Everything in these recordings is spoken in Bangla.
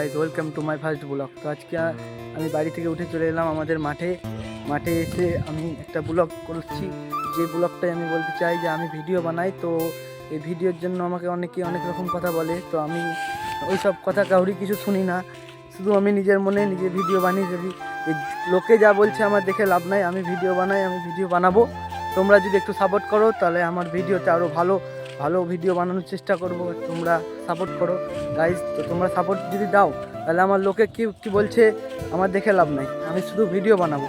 Guys, welcome to my first blog. তো আজকে আমি বাড়ি থেকে উঠে চলে এলাম আমাদের মাঠে এসে আমি একটা ব্লগ করছি। যে ব্লগটাই আমি বলতে চাই যে আমি ভিডিও বানাই, তো এই ভিডিওর জন্য আমাকে অনেকে অনেক রকম কথা বলে। তো আমি ওই সব কথা কাউরি কিছু শুনি না, শুধু আমি নিজের মনে নিজে ভিডিও বানিয়ে যদি লোকে যা বলছে আমার দেখে লাভ নাই। আমি ভিডিও বানাই, আমি ভিডিও বানাবো। তোমরা যদি একটু সাপোর্ট করো তাহলে আমার ভিডিওতে আরও ভালো ভালো ভিডিও বানানোর চেষ্টা করব। তোমরা সাপোর্ট করো গাইজ। তো তোমরা সাপোর্ট যদি দাও তাহলে আমার লোকে কি বলছে আমার দেখে লাভ নাই, আমি শুধু ভিডিও বানাবো।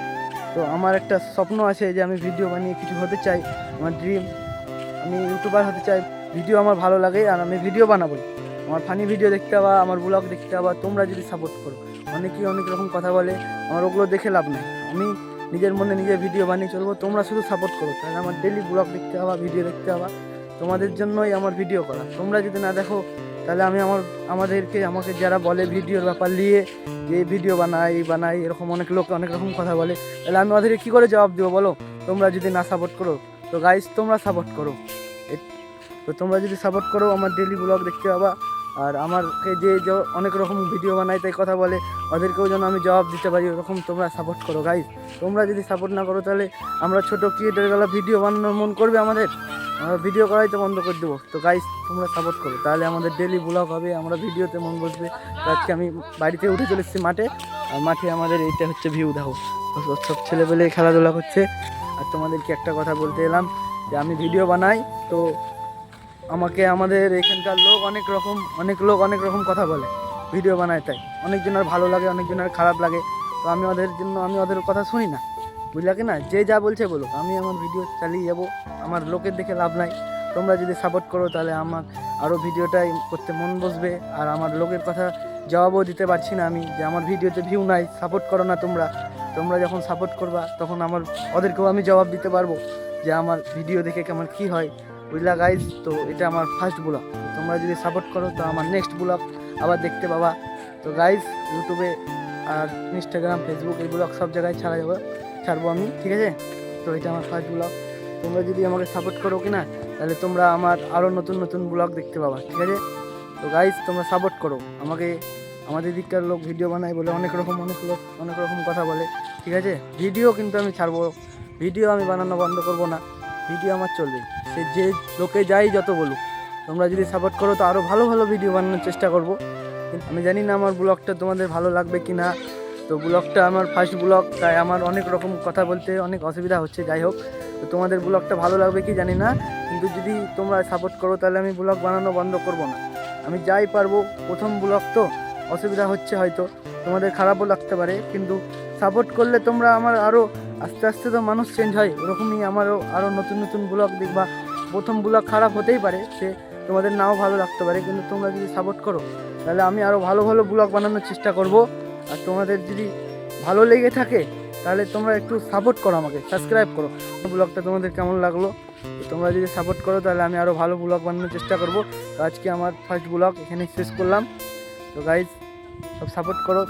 তো আমার একটা স্বপ্ন আছে যে আমি ভিডিও বানিয়ে কিছু হতে চাই, আমার ড্রিম, আমি ইউটিউবার হতে চাই। ভিডিও আমার ভালো লাগে আর আমি ভিডিও বানাবোই। আমার ফানি ভিডিও দেখতে হবা, আমার ব্লগ দেখতে হবা। তোমরা যদি সাপোর্ট করো, অনেকেই অনেক রকম কথা বলে, আমার ওগুলো দেখে লাভ নাই। আমি নিজের মনে নিজে ভিডিও বানিয়ে চলবো। তোমরা শুধু সাপোর্ট করো, তাহলে আমার ডেলি ব্লগ দেখতে হবা, ভিডিও দেখতে হবা। তোমাদের জন্যই আমার ভিডিও করা। তোমরা যদি না দেখো তাহলে আমি আমাকে যারা বলে ভিডিওর ব্যাপার নিয়ে যে ভিডিও বানাই এরকম অনেক লোক অনেক রকম কথা বলে, তাহলে আমি ওদেরকে কী করে জবাব দেবো বলো? তোমরা যদি না সাপোর্ট করো। তো গাইস, তোমরা সাপোর্ট করো। তো তোমরা যদি সাপোর্ট করো আমার ডেলি ব্লগ দেখতে পাবা। আর আমাকে যে অনেক রকম ভিডিও বানায় তাই কথা বলে, ওদেরকেও যেন আমি জবাব দিতে পারি, ওরকম তোমরা সাপোর্ট করো গাইস। তোমরা যদি সাপোর্ট না করো তাহলে আমরা ছোটো ক্রিয়েটারগুলো ভিডিও বানানোর মন করবে আমাদের, আমরা ভিডিও করাই তো বন্ধ করে দেবো। তো গাইস, তোমরা সাপোর্ট করো, তাহলে আমাদের ডেলি ব্লগ হবে, আমরা ভিডিওতে মন বসবে। তো আজকে আমি বাড়িতে উঠে চলে এসেছি মাঠে, আর মাঠে আমাদের এইটা হচ্ছে ভিউ দেখো, সব ছেলেপেলে খেলাধুলা করছে। আর তোমাদেরকে একটা কথা বলতে এলাম যে আমি ভিডিও বানাই, তো আমাদের এখানকার লোক অনেক রকম কথা বলে ভিডিও বানায়, তাই অনেকজনের ভালো লাগে, অনেকজনের খারাপ লাগে। তো আমি ওদের কথা শুনি না, বুঝলা কি না? যে যা বলছে বলুক, আমি আমার ভিডিও চালিয়ে যাবো, আমার লোকের দেখে লাভ নাই। তোমরা যদি সাপোর্ট করো তাহলে আমার আরও ভিডিওটাই করতে মন বসবে। আর আমার লোকের কথা জবাবও দিতে পারছি না আমি, যে আমার ভিডিওতে ভিউ নাই, সাপোর্ট করো না তোমরা যখন সাপোর্ট করবা তখন ওদেরকেও আমি জবাব দিতে পারবো যে আমার ভিডিও দেখে কেমন কী হয়, বুঝলা গাইজ? তো এটা আমার ফার্স্ট ব্লগ। তো তোমরা যদি সাপোর্ট করো তো আমার নেক্সট ব্লগ আবার দেখতে পাবা। তো গাইজ, ইউটিউবে আর ইনস্টাগ্রাম, ফেসবুক এই ব্লগ সব জায়গায় ছাড়বো আমি, ঠিক আছে? তো এটা আমার ফার্স্ট ব্লগ। তোমরা যদি আমাকে সাপোর্ট করো কি না, তাহলে তোমরা আমার আরও নতুন ব্লগ দেখতে পাবা, ঠিক আছে? তো গাইজ, তোমরা সাপোর্ট করো আমাকে। আমাদের দিককার লোক ভিডিও বানায় বলে অনেক রকম কথা বলে, ঠিক আছে? ভিডিও কিন্তু আমি ছাড়বো, ভিডিও আমি বানানো বন্ধ করবো না, ভিডিও আমার চলবে। সে যে লোকে যাই যত বলুক, তোমরা যদি সাপোর্ট করো তো আরও ভালো ভিডিও বানানোর চেষ্টা করব। আমি জানি না আমার ব্লগটা তোমাদের ভালো লাগবে কি না। তো ব্লগটা আমার ফার্স্ট ব্লগ, তাই আমার অনেক রকম কথা বলতে অনেক অসুবিধা হচ্ছে। যাই হোক, তো তোমাদের ব্লগটা ভালো লাগবে কি জানি না, কিন্তু যদি তোমরা সাপোর্ট করো তাহলে আমি ব্লগ বানানো বন্ধ করব না। আমি যাই পারবো, প্রথম ব্লগ তো অসুবিধা হচ্ছে, হয়তো তোমাদের খারাপও লাগতে পারে, কিন্তু সাপোর্ট করলে তোমরা আমার আরও আস্তে আস্তে তো মানুষ চেঞ্জ হয়, ওরকমই আমারও আরও নতুন ব্লগ দেখবা। প্রথম ব্লগ খারাপ হতেই পারে, সে তোমাদের নাও ভালো লাগতে পারে, কিন্তু তোমরা যদি সাপোর্ট করো তাহলে আমি আরও ভালো ব্লগ বানানোর চেষ্টা করব। আর তোমাদের যদি ভালো লেগে থাকে তাহলে তোমরা একটু সাপোর্ট করো, আমাকে সাবস্ক্রাইব করো। ব্লগটা তোমাদের কেমন লাগলো? তোমরা যদি সাপোর্ট করো তাহলে আমি আরও ভালো ব্লগ বানানোর চেষ্টা করব। তো আজকে আমার ফার্স্ট ব্লগ এখানে শেষ করলাম। তো গাইজ, সব সাপোর্ট করো।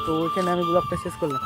তো এখানে আমি ব্লগটা শেষ করলাম।